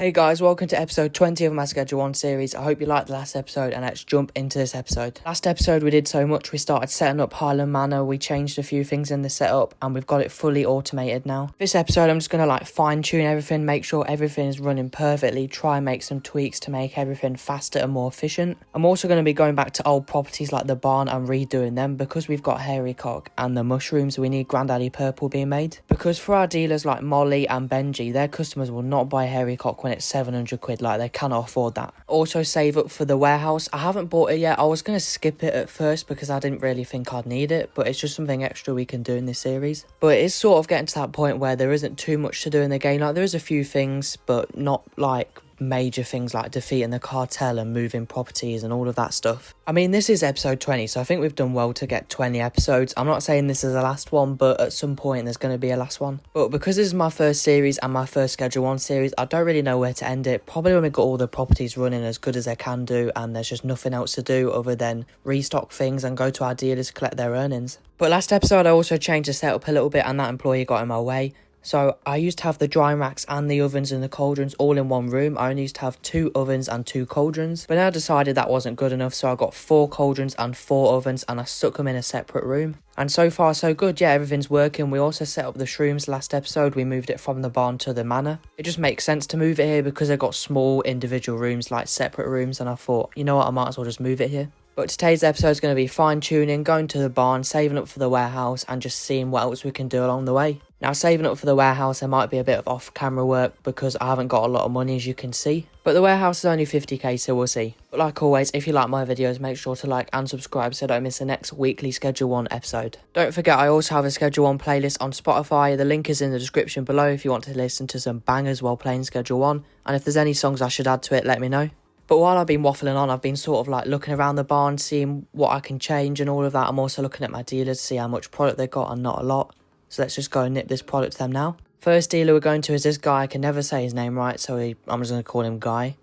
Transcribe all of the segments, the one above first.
Hey guys, welcome to episode 20 of my Schedule 1 series. I hope you liked the last episode and let's jump into this episode. Last episode we did so much. We started setting up Highland Manor, we changed a few things in the setup and we've got it fully automated now. This episode I'm just going to fine tune everything, make sure everything is running perfectly, try and make some tweaks to make everything faster and more efficient. I'm also going to be going back to old properties like the barn and redoing them because we've got Hairy Cock and the mushrooms. We need Grandaddy Purple being made. Because for our dealers like Molly and Benji, their customers will not buy Hairy Cock when it's 700 quid, like they cannot afford that. Also save up for the warehouse. I haven't bought it yet. I was going to skip it at first because I didn't really think I'd need it, but it's just something extra we can do in this series. But it's sort of getting to that point where there isn't too much to do in the game. Like there is a few things, but not like major things like defeating the cartel and moving properties and all of that stuff. I mean, this is episode 20, so I think we've done well to get 20 episodes. I'm not saying this is the last one, but at some point there's going to be a last one. But because this is my first series and my first Schedule 1 series, I don't really know where to end it. Probably when we've got all the properties running as good as they can do and there's just nothing else to do other than restock things and go to our dealers to collect their earnings. But last episode I also changed the setup a little bit and that employee got in my way. So I used to have the drying racks and the ovens and the cauldrons all in one room. I only used to have 2 ovens and 2 cauldrons. But now I decided that wasn't good enough, so I got 4 cauldrons and 4 ovens and I stuck them in a separate room. And so far so good, yeah, everything's working. We also set up the shrooms last episode. We moved it from the barn to the manor. It just makes sense to move it here because they've got small individual rooms, like separate rooms. And I thought, you know what, I might as well just move it here. But today's episode is going to be fine-tuning, going to the barn, saving up for the warehouse and just seeing what else we can do along the way. Now, saving up for the warehouse, there might be a bit of off-camera work because I haven't got a lot of money, as you can see. But the warehouse is only 50k, so we'll see. But like always, if you like my videos, make sure to like and subscribe so don't miss the next weekly Schedule 1 episode. Don't forget, I also have a Schedule 1 playlist on Spotify. The link is in the description below if you want to listen to some bangers while playing Schedule 1. And if there's any songs I should add to it, let me know. But while I've been waffling on, I've been sort of looking around the barn, seeing what I can change and all of that. I'm also looking at my dealers to see how much product they've got and not a lot. So let's just go and nip this product to them now. First dealer we're going to is this guy. I can never say his name right, so I'm just going to call him Guy.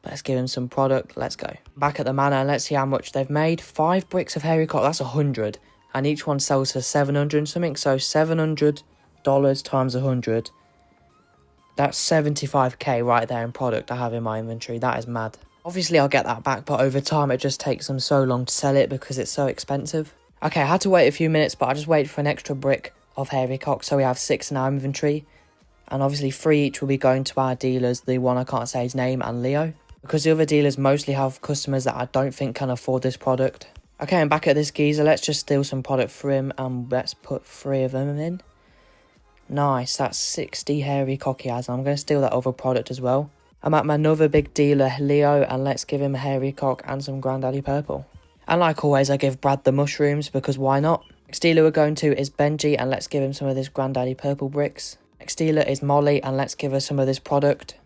But let's give him some product. Let's go. Back at the manor, let's see how much they've made. 5 bricks of Hairy Cock, that's 100. And each one sells for 700 and something. So $700 times 100. That's 75k right there in product I have in my inventory. That is mad. Obviously I'll get that back, but over time it just takes them so long to sell it because it's so expensive. Okay, I had to wait a few minutes, but I just waited for an extra brick of Hairy Cock, so we have 6 in our inventory. And obviously 3 each will be going to our dealers, the one I can't say his name and Leo. Because the other dealers mostly have customers that I don't think can afford this product. Okay, I'm back at this geezer. Let's just steal some product for him and let's put 3 of them in. Nice, that's 60 Hairy Cock he has. I'm going to steal that other product as well. I'm at my another big dealer, Leo, and let's give him a Hairy Cock and some Grandaddy Purple. And like always, I give Brad the mushrooms because why not? Next dealer we're going to is Benji, and let's give him some of this Grandaddy Purple bricks. Next dealer is Molly, and let's give her some of this product.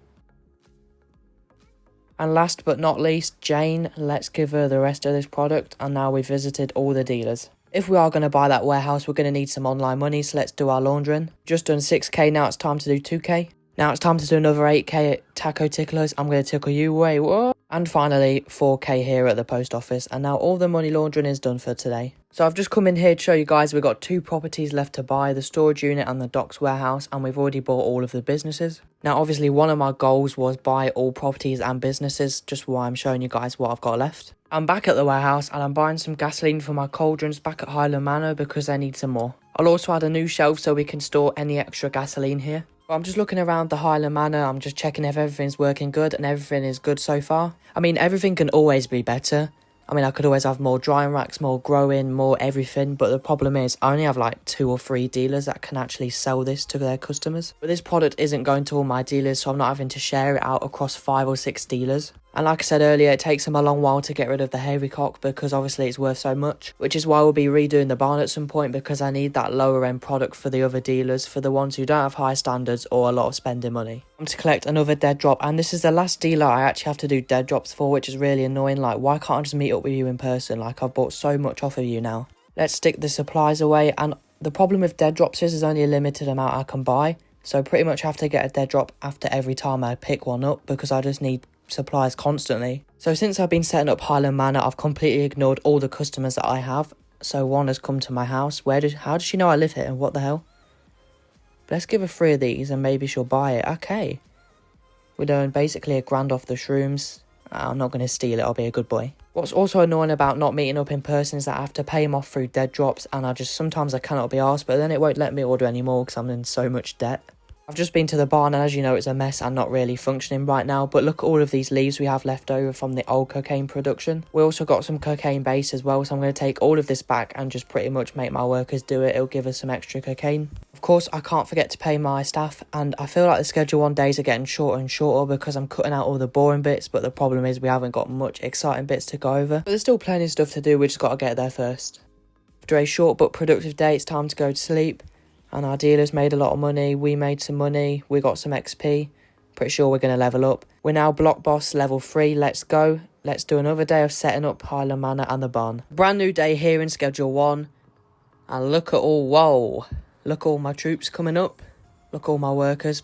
And last but not least, Jane, let's give her the rest of this product. And now we've visited all the dealers. If we are going to buy that warehouse, we're going to need some online money, so let's do our laundering. Just done 6k, now it's time to do 2k. Now it's time to do another 8k at Taco Ticklers. I'm going to tickle you away. Whoa. And finally 4k here at the post office. And now all the money laundering is done for today. So I've just come in here to show you guys we've got 2 properties left to buy. The storage unit and the docks warehouse. And we've already bought all of the businesses. Now obviously one of my goals was buy all properties and businesses. Just why I'm showing you guys what I've got left. I'm back at the warehouse and I'm buying some gasoline for my cauldrons back at Highland Manor because I need some more. I'll also add a new shelf so we can store any extra gasoline here. I'm just looking around the Highland Manor, I'm just checking if everything's working good and everything is good so far. I mean, everything can always be better. I mean, I could always have more drying racks, more growing, more everything, but the problem is I only have 2 or 3 dealers that can actually sell this to their customers. But this product isn't going to all my dealers, so I'm not having to share it out across 5 or 6 dealers. And like I said earlier, it takes them a long while to get rid of the Hairy Cock because obviously it's worth so much. Which is why we'll be redoing the barn at some point because I need that lower end product for the other dealers, for the ones who don't have high standards or a lot of spending money. I'm to collect another dead drop, and this is the last dealer I actually have to do dead drops for, which is really annoying. Why can't I just meet up with you in person? I've bought so much off of you now. Let's stick the supplies away, and the problem with dead drops is there's only a limited amount I can buy. So pretty much have to get a dead drop after every time I pick one up because I just need supplies constantly. So since I've been setting up Highland Manor, I've completely ignored all the customers that I have. So one has come to my house. How does she know I live here? What the hell? Let's give her 3 of these and maybe she'll buy it. Okay. We'd earn basically £1,000 off the shrooms. I'm not going to steal it, I'll be a good boy. What's also annoying about not meeting up in person is that I have to pay him off through dead drops, and sometimes I cannot be arsed, but then it won't let me order anymore because I'm in so much debt. I've just been to the barn, and as you know, it's a mess and not really functioning right now, but look at all of these leaves we have left over from the old cocaine production. We also got some cocaine base as well, so I'm going to take all of this back and just pretty much make my workers do it. It'll give us some extra cocaine. Of course, I can't forget to pay my staff, and I feel like the Schedule 1 days are getting shorter and shorter because I'm cutting out all the boring bits, but the problem is we haven't got much exciting bits to go over. But there's still plenty of stuff to do, we just got to get there first. After a short but productive day, it's time to go to sleep. And our dealers made a lot of money, we made some money, we got some XP. Pretty sure we're going to level up. We're now Block Boss level 3, let's go. Let's do another day of setting up Highland Manor and the barn. Brand new day here in Schedule 1. And look at whoa. Look all my troops coming up. Look all my workers.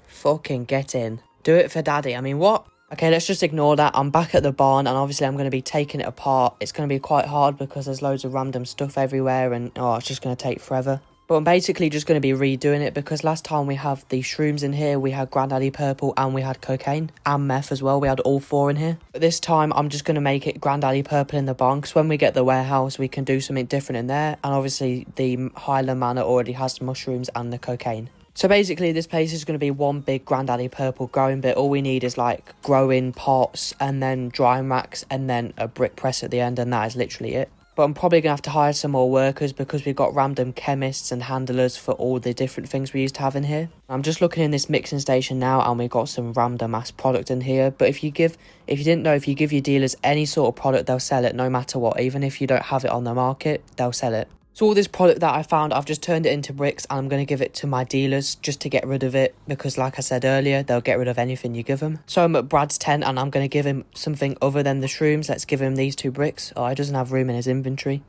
Fucking get in. Do it for daddy, I mean what? Okay, let's just ignore that. I'm back at the barn and obviously I'm going to be taking it apart. It's going to be quite hard because there's loads of random stuff everywhere and it's just going to take forever. But I'm basically just going to be redoing it because last time we have the shrooms in here, we had Granddaddy Purple and we had cocaine and meth as well. We had all 4 in here. But this time I'm just going to make it Granddaddy Purple in the barn because when we get the warehouse, we can do something different in there. And obviously the Highland Manor already has the mushrooms and the cocaine. So basically this place is going to be one big Granddaddy Purple growing bit. All we need is like growing pots and then drying racks and then a brick press at the end, and that is literally it. But I'm probably going to have to hire some more workers because we've got random chemists and handlers for all the different things we used to have in here. I'm just looking in this mixing station now and we've got some random ass product in here. But if you didn't know, if you give your dealers any sort of product, they'll sell it no matter what. Even if you don't have it on the market, they'll sell it. So all this product that I found, I've just turned it into bricks and I'm going to give it to my dealers just to get rid of it because like I said earlier, they'll get rid of anything you give them. So I'm at Brad's tent and I'm going to give him something other than the shrooms. Let's give him these 2 bricks. Oh, he doesn't have room in his inventory.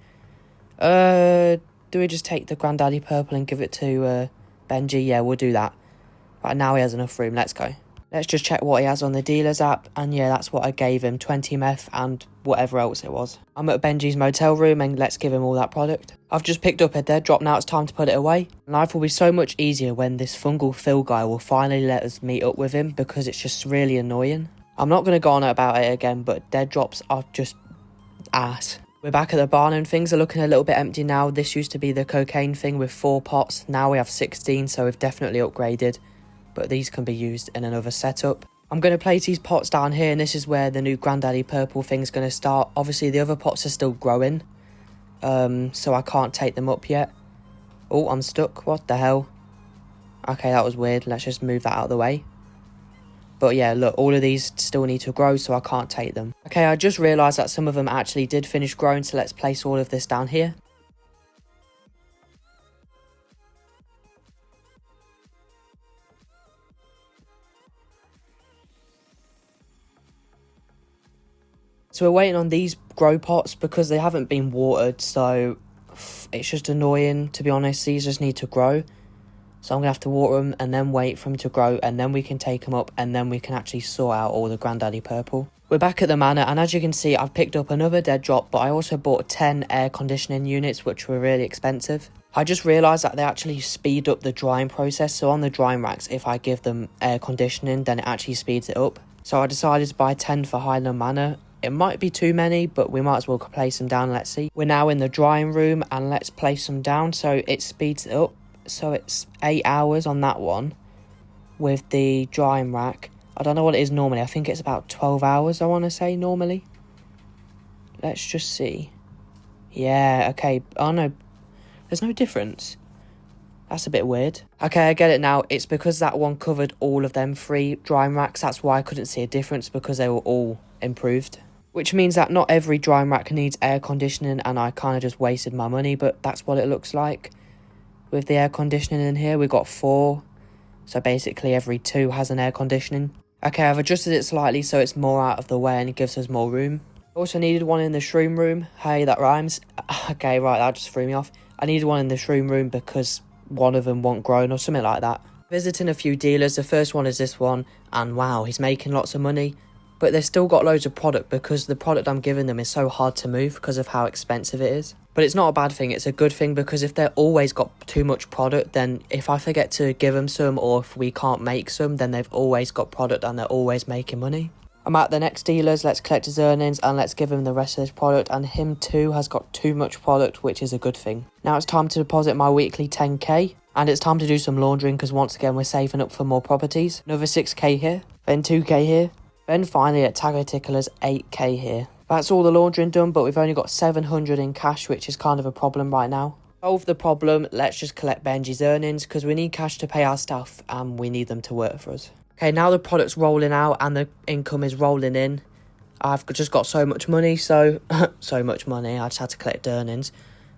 Do we just take the Granddaddy Purple and give it to Benji? Yeah, we'll do that. Right, now he has enough room. Let's go. Let's just check what he has on the dealers app. And yeah, that's what I gave him. 20 meth and whatever else it was. I'm at Benji's motel room and let's give him all that product. I've just picked up a dead drop. Now it's time to put it away. Life will be so much easier when this fungal Phil guy will finally let us meet up with him because it's just really annoying. I'm not going to go on about it again, but dead drops are just ass. We're back at the barn and things are looking a little bit empty now. This used to be the cocaine thing with 4 pots. Now we have 16, so we've definitely upgraded. But these can be used in another setup. I'm going to place these pots down here, and this is where the new Granddaddy Purple thing's going to start. Obviously, the other pots are still growing, so I can't take them up yet. Oh, I'm stuck. What the hell? Okay, that was weird. Let's just move that out of the way. But yeah, look, all of these still need to grow, so I can't take them. Okay, I just realised that some of them actually did finish growing, so let's place all of this down here. So we're waiting on these grow pots because they haven't been watered, so it's just annoying, to be honest. These just need to grow. So I'm going to have to water them and then wait for them to grow, and then we can take them up and then we can actually sort out all the Granddaddy Purple. We're back at the manor, and as you can see, I've picked up another dead drop, but I also bought 10 air conditioning units, which were really expensive. I just realised that they actually speed up the drying process. So on the drying racks, if I give them air conditioning, then it actually speeds it up. So I decided to buy 10 for Highland Manor. It might be too many, but we might as well place them down. Let's see. We're now in the drying room and let's place them down so it speeds it up. So it's 8 hours on that one with the drying rack. I don't know what it is normally. I think it's about 12 hours, I want to say, normally. Let's just see. Yeah, okay. Oh, no. There's no difference. That's a bit weird. Okay, I get it now. It's because that one covered all of them 3 drying racks. That's why I couldn't see a difference, because they were all improved. Which means that not every drying rack needs air conditioning, and I kind of just wasted my money, but that's what it looks like. With the air conditioning in here, we've got 4. So basically every 2 has an air conditioning. Okay, I've adjusted it slightly so it's more out of the way and it gives us more room. Also needed one in the shroom room. Hey, that rhymes. Okay, right, that just threw me off. I needed one in the shroom room because one of them won't grow or something like that. Visiting a few dealers. The first one is this one, and wow, he's making lots of money. But they've still got loads of product because the product I'm giving them is so hard to move because of how expensive it is. But it's not a bad thing, it's a good thing, because if they've always got too much product, then if I forget to give them some, or if we can't make some, then they've always got product and they're always making money. I'm at the next dealers, let's collect his earnings and let's give him the rest of this product, and him too has got too much product, which is a good thing. Now it's time to deposit my weekly 10k, and it's time to do some laundering, because once again we're saving up for more properties. Another 6k here, then 2k here, then finally at Tagger Tickler's 8k here. That's all the laundering done, but we've only got 700 in cash, which is kind of a problem right now. Solve the problem, let's just collect Benji's earnings, because we need cash to pay our staff and we need them to work for us. Okay, now the product's rolling out and the income is rolling in. I've just got so much money, so much money, I just had to collect earnings.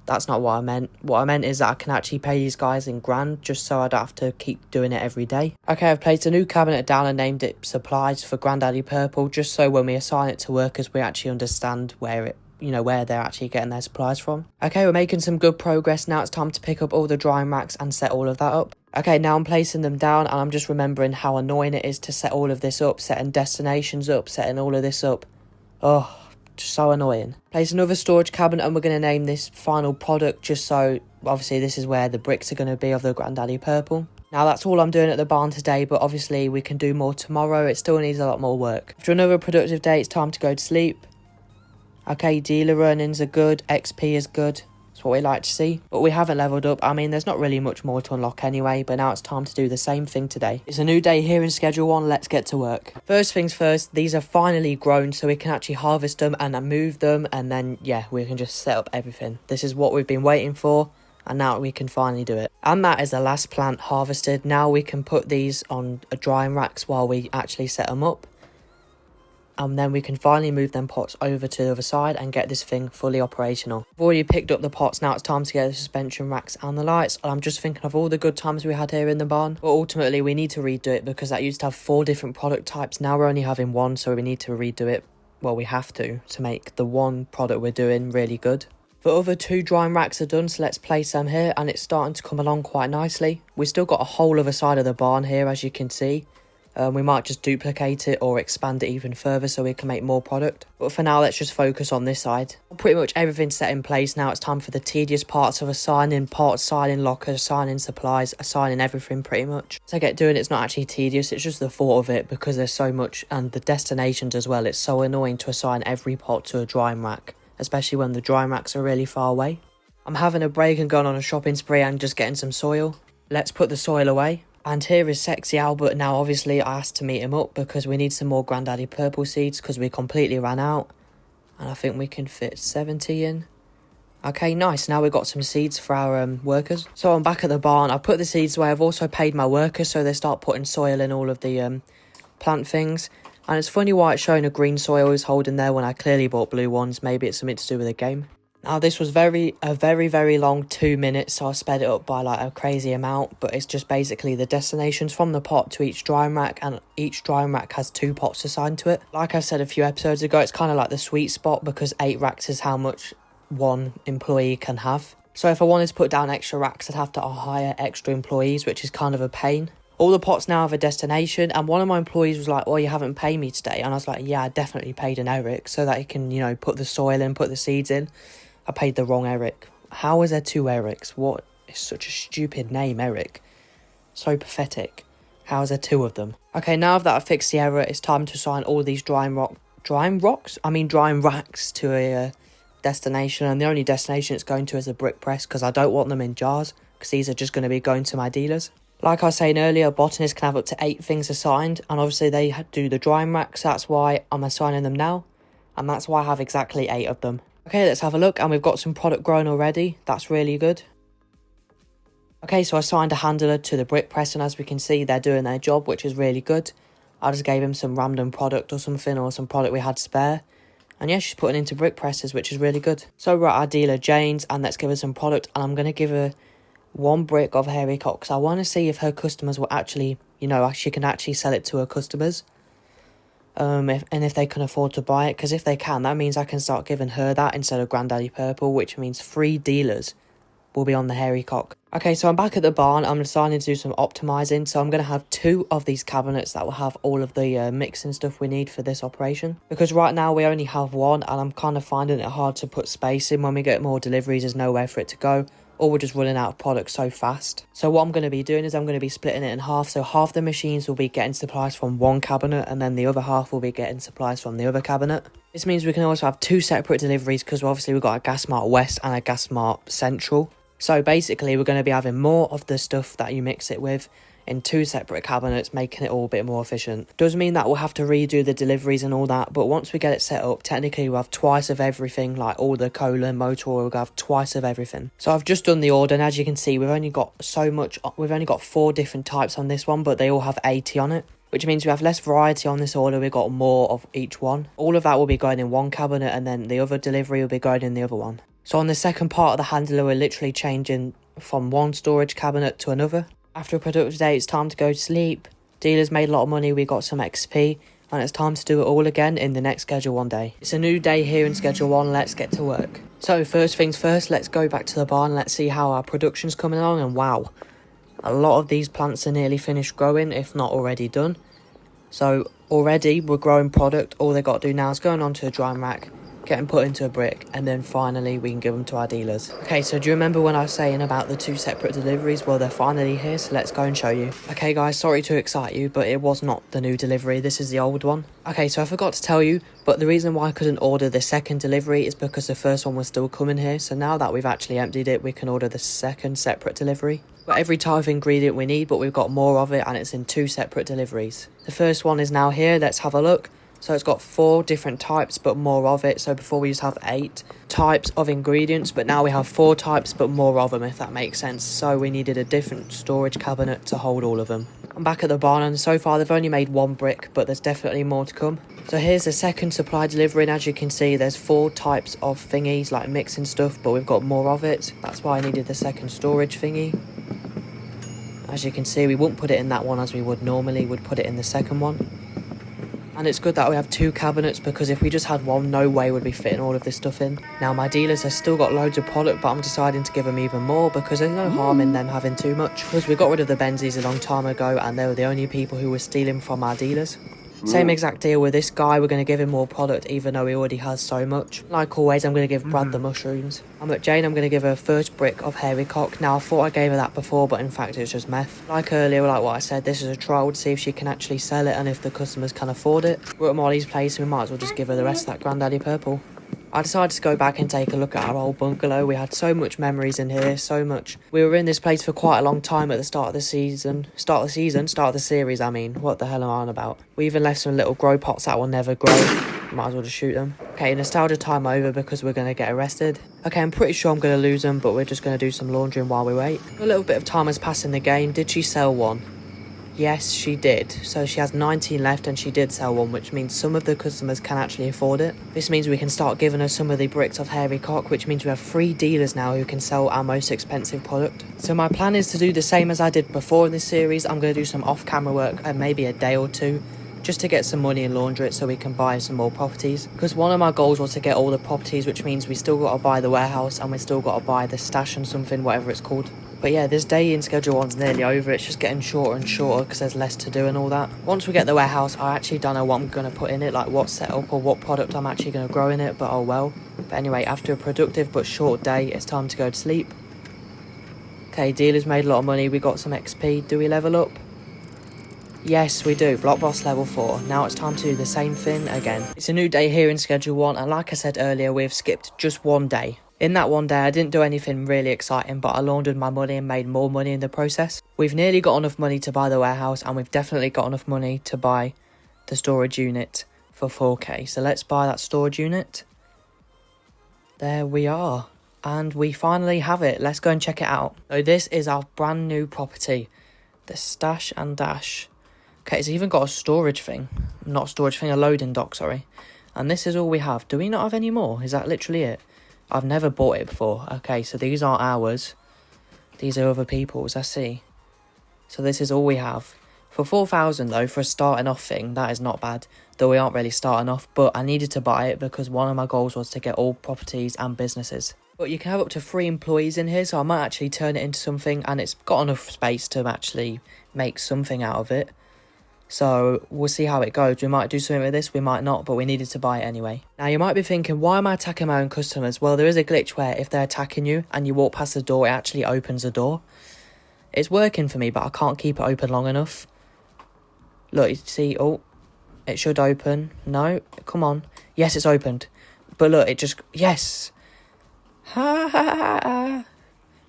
That's not what I meant. What I meant is that I can actually pay these guys in grand, just so I don't have to keep doing it every day. Okay, I've placed a new cabinet down and named it Supplies for Grandaddy Purple, just so when we assign it to workers, we actually understand where they're actually getting their supplies from. Okay, we're making some good progress. Now it's time to pick up all the drying racks and set all of that up. Okay, now I'm placing them down, and I'm just remembering how annoying it is to set all of this up, setting destinations up, setting all of this up. Oh, just so annoying. Place another storage cabinet, and we're going to name this Final Product, just so obviously this is where the bricks are going to be of the Grandaddy Purple. Now that's all I'm doing at the barn today, but obviously we can do more tomorrow. It still needs a lot more work. After another productive day, it's time to go to sleep. Okay, dealer earnings are good, XP is good. That's what we like to see. But we haven't leveled up. I mean, there's not really much more to unlock anyway, but now it's time to do the same thing today. It's a new day here in Schedule 1, let's get to work. First things first, these are finally grown, so we can actually harvest them and then move them, and then, yeah, we can just set up everything. This is what we've been waiting for, and now we can finally do it. And that is the last plant harvested. Now we can put these on drying racks while we actually set them up. And then we can finally move them pots over to the other side and get this thing fully operational. I've already picked up the pots, now it's time to get the suspension racks and the lights. And I'm just thinking of all the good times we had here in the barn. But ultimately we need to redo it, because that used to have 4 different product types. Now we're only having 1, so we need to redo it. Well, we have to make the one product we're doing really good. The other 2 drying racks are done, so let's place them here, and it's starting to come along quite nicely. We've still got a whole other side of the barn here, as you can see. We might just duplicate it or expand it even further so we can make more product. But for now, let's just focus on this side. Pretty much everything's set in place now. It's time for the tedious parts of assigning pots, assigning lockers, assigning supplies, assigning everything pretty much. So I get doing it's not actually tedious, it's just the thought of it, because there's so much, and the destinations as well. It's so annoying to assign every pot to a drying rack, especially when the drying racks are really far away. I'm having a break and going on a shopping spree and just getting some soil. Let's put the soil away. And here is Sexy Albert. Now obviously I asked to meet him up because we need some more Grandaddy Purple seeds, because we completely ran out. And I think we can fit 70 in. Okay, nice. Now we've got some seeds for our workers. So I'm back at the barn. I've put the seeds away. I've also paid my workers so they start putting soil in all of the plant things. And it's funny why it's showing a green soil is holding there when I clearly bought blue ones. Maybe it's something to do with the game. Now this was a very long 2 minutes, so I sped it up by like a crazy amount, but it's just basically the destinations from the pot to each drying rack, and each drying rack has 2 pots assigned to it. Like I said a few episodes ago, it's kind of like the sweet spot, because 8 racks is how much one employee can have. So if I wanted to put down extra racks, I'd have to hire extra employees, which is kind of a pain. All the pots now have a destination, and one of my employees was like, well, you haven't paid me today. And I was like, yeah, I definitely paid an Eric so that he can, put the soil in, put the seeds in. I paid the wrong Eric. How is there 2 Erics? What is such a stupid name, Eric? So pathetic. How is there 2 of them? Okay, now that I've fixed the error, it's time to assign all these drying racks to a destination. And the only destination it's going to is a brick press, because I don't want them in jars, because these are just going to be going to my dealers. Like I was saying earlier, botanists can have up to 8 things assigned, and obviously they do the drying racks. That's why I'm assigning them now, and that's why I have exactly 8 of them. Okay, let's have a look, and we've got some product grown already. That's really good. Okay, so I assigned a handler to the brick press, and as we can see, they're doing their job, which is really good. I just gave him some random product or something, or some product we had spare. And yeah, she's putting into brick presses, which is really good. So we're at our dealer, Jane's, and let's give her some product, and I'm going to give her 1 brick of hairy cock, because I want to see if her customers will actually, she can actually sell it to her customers. If they can afford to buy it, because if they can, that means I can start giving her that instead of Grandaddy Purple, which means 3 dealers will be on the hairy cock. Okay, so I'm back at the barn. I'm deciding to do some optimizing. So I'm going to have 2 of these cabinets that will have all of the mixing stuff we need for this operation. Because right now we only have 1 and I'm kind of finding it hard to put space in. When we get more deliveries, there's nowhere for it to go. Or we're just running out of product so fast. So what I'm going to be doing is I'm going to be splitting it in half. So half the machines will be getting supplies from one cabinet and then the other half will be getting supplies from the other cabinet. This means we can also have 2 separate deliveries because obviously we've got a Gas Mart West and a Gas Mart Central. So basically we're going to be having more of the stuff that you mix it with in 2 separate cabinets, making it all a bit more efficient. Does mean that we'll have to redo the deliveries and all that, but once we get it set up, technically we'll have twice of everything, like all the cola, motor oil, we'll have twice of everything. So I've just done the order, and as you can see, we've only got 4 different types on this one, but they all have 80 on it, which means we have less variety on this order. We've got more of each one. All of that will be going in one cabinet, and then the other delivery will be going in the other one. So on the second part of the handler, we're literally changing from one storage cabinet to another. After a productive day, it's time to go to sleep. Dealers made a lot of money, we got some XP, and it's time to do it all again in the next Schedule 1 day. It's a new day here in Schedule 1, let's get to work. So first things first, let's go back to the barn, let's see how our production's coming along, and wow, a lot of these plants are nearly finished growing, if not already done. So already we're growing product, all they got to do now is going onto a drying rack, getting put into a brick, and then finally we can give them to our dealers. Okay, so do you remember when I was saying about the 2 separate deliveries? Well, they're finally here, so let's go and show you. Okay guys, sorry to excite you, but it was not the new delivery, this is the old one. Okay, so I forgot to tell you, but the reason why I couldn't order the second delivery is because the first one was still coming here, so now that we've actually emptied it, we can order the second separate delivery. We've got every type of ingredient we need, but we've got more of it, and it's in 2 separate deliveries. The first one is now here, let's have a look. So it's got 4 different types, but more of it. So before we used to have 8 types of ingredients, but now we have 4 types, but more of them, if that makes sense. So we needed a different storage cabinet to hold all of them. I'm back at the barn, and so far they've only made 1 brick, but there's definitely more to come. So here's the second supply delivery, and as you can see, there's 4 types of thingies, like mixing stuff, but we've got more of it. That's why I needed the second storage thingy. As you can see, we wouldn't put it in that one as we would normally, we'd put it in the second one. And it's good that we have 2 cabinets, because if we just had one, no way would be fitting all of this stuff in. Now my dealers have still got loads of product, but I'm deciding to give them even more because there's no harm in them having too much. Because we got rid of the Benzies a long time ago, and they were the only people who were stealing from our dealers. Same exact deal with this guy, we're going to give him more product even though he already has so much. Like always, I'm going to give Brad the mushrooms. I'm at Jane, I'm going to give her first brick of hairy cock. Now I thought I gave her that before, but in fact it's just meth. Like earlier, like what I said, this is a trial to see if she can actually sell it and if the customers can afford it. We're at Molly's place, so we might as well just give her the rest of that Granddaddy Purple. I decided to go back and take a look at our old bungalow. We had so much memories in here, so much. We were in this place for quite a long time at the start of the series, I mean. What the hell am I on about? We even left some little grow pots that will never grow. Might as well just shoot them. Okay, nostalgia time over because we're going to get arrested. Okay, I'm pretty sure I'm going to lose them, but we're just going to do some laundering while we wait. A little bit of time has passed in the game. Did she sell one? Yes, she did. So she has 19 left and she did sell one, which means some of the customers can actually afford it. This means we can start giving her some of the bricks of hairy cock, which means we have 3 dealers now who can sell our most expensive product. So my plan is to do the same as I did before in this series. I'm going to do some off-camera work and maybe a day or 2 just to get some money and launder it so we can buy some more properties. Because one of my goals was to get all the properties, which means we still got to buy the warehouse and we still got to buy the stash and something, whatever it's called. But yeah, this day in Schedule 1's nearly over. It's just getting shorter and shorter because there's less to do and all that. Once we get the warehouse, I actually don't know what I'm going to put in it, like what setup or what product I'm actually going to grow in it, but oh well. But anyway, after a productive but short day, it's time to go to sleep. Okay, dealers made a lot of money. We got some XP. Do we level up? Yes, we do. Block Boss level 4. Now it's time to do the same thing again. It's a new day here in Schedule 1, and like I said earlier, we've skipped just 1 day. In that 1 day, I didn't do anything really exciting, but I laundered my money and made more money in the process. We've nearly got enough money to buy the warehouse, and we've definitely got enough money to buy the storage unit for 4k. So let's buy that storage unit. There we are. And we finally have it. Let's go and check it out. So this is our brand new property. The Stash and Dash. Okay, it's even got a storage thing. Not a storage thing, a loading dock, sorry. And this is all we have. Do we not have any more? Is that literally it? I've never bought it before. Okay, so these aren't ours. These are other people's, I see. So this is all we have. For 4,000 though, for a starting off thing, that is not bad. Though we aren't really starting off, but I needed to buy it because one of my goals was to get all properties and businesses. But you can have up to 3 employees in here, so I might actually turn it into something, and it's got enough space to actually make something out of it. So we'll see how it goes. We might do something with this, we might not, but we needed to buy it anyway. Now you might be thinking, why am I attacking my own customers? Well, there is a glitch where if they're attacking you and you walk past the door, it actually opens the door. It's working for me, but I can't keep it open long enough. Look, you see, oh, it should open. No, come on. Yes, it's opened. But look, it just, yes. Ha ha ha ha.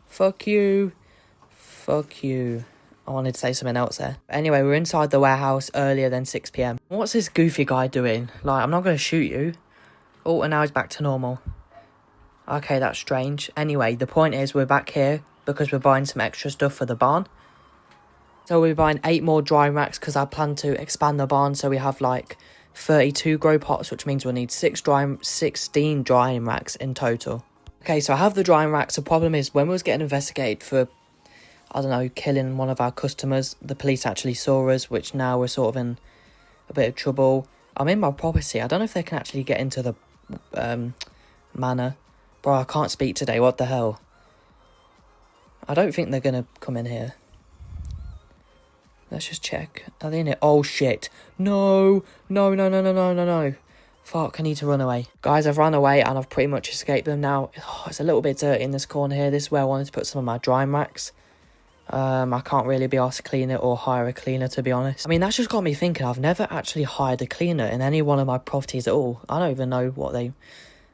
Fuck you. Fuck you. I wanted to say something else there. But anyway, we're inside the warehouse earlier than 6 p.m. What's this goofy guy doing? Like, I'm not going to shoot you. Oh, and now he's back to normal. Okay, that's strange. Anyway, the point is we're back here because we're buying some extra stuff for the barn. So we're buying 8 more drying racks because I plan to expand the barn. So we have like 32 grow pots, which means we'll need 16 drying racks in total. Okay, so I have the drying racks. The problem is when we was getting investigated for, I don't know, killing one of our customers, the police actually saw us, which now we're sort of in a bit of trouble. I'm in my property. I don't know if they can actually get into the manor. Bro, I can't speak today. What the hell? I don't think they're going to come in here. Let's just check. Are they in here? Oh, shit. No. No, no, no, no, no, no, no. Fuck, I need to run away. Guys, I've run away and I've pretty much escaped them now. Oh, it's a little bit dirty in this corner here. This is where I wanted to put some of my drying racks. I can't really be asked to clean it or hire a cleaner, to be honest. I mean, that's just got me thinking. I've never actually hired a cleaner in any one of my properties at all. I don't even know what they...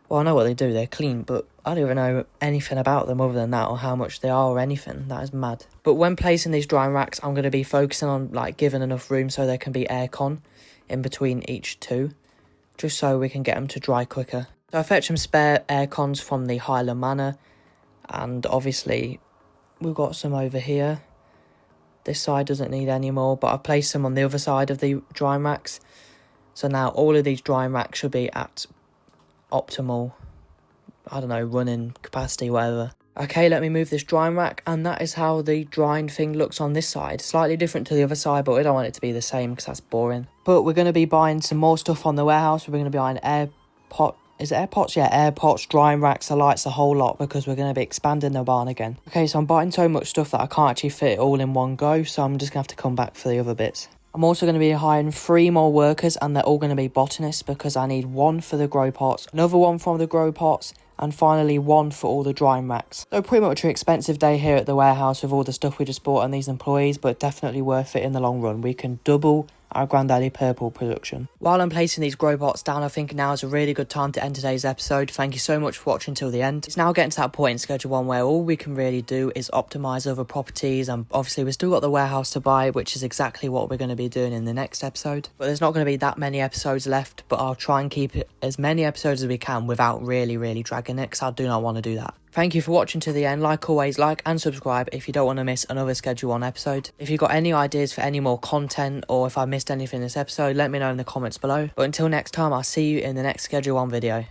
Well, I know what they do. They're clean, but I don't even know anything about them other than that or how much they are or anything. That is mad. But when placing these drying racks, I'm going to be focusing on, like, giving enough room so there can be aircon in between each 2, just so we can get them to dry quicker. So I fetched some spare aircons from the Highland Manor, and obviously we've got some over here. This side doesn't need any more, but I've placed some on the other side of the drying racks. So now all of these drying racks should be at optimal, I don't know, running capacity, whatever. Okay, let me move this drying rack, and that is how the drying thing looks on this side. Slightly different to the other side, but we don't want it to be the same because that's boring. But we're going to be buying some more stuff on the warehouse. We're going to be buying air pots, drying racks, the lights, the whole lot, because we're going to be expanding the barn again. Okay, so I'm buying so much stuff that I can't actually fit it all in one go, so I'm just going to have to come back for the other bits. I'm also going to be hiring 3 more workers, and they're all going to be botanists because I need 1 for the grow pots, another 1 from the grow pots, and finally 1 for all the drying racks. So pretty much an expensive day here at the warehouse with all the stuff we just bought and these employees, but definitely worth it in the long run. We can double our Granddaddy Purple production. While I'm placing these grow pots down, I think now is a really good time to end today's episode. Thank you so much for watching till the end. It's now getting to that point in Schedule 1 where all we can really do is optimise other properties, and obviously we've still got the warehouse to buy, which is exactly what we're going to be doing in the next episode. But there's not going to be that many episodes left, but I'll try and keep it as many episodes as we can without really dragging it, because I do not want to do that. Thank you for watching to the end. Like always, like and subscribe if you don't want to miss another Schedule 1 episode. If you've got any ideas for any more content, or if I missed anything in this episode, let me know in the comments below. But until next time, I'll see you in the next Schedule 1 video.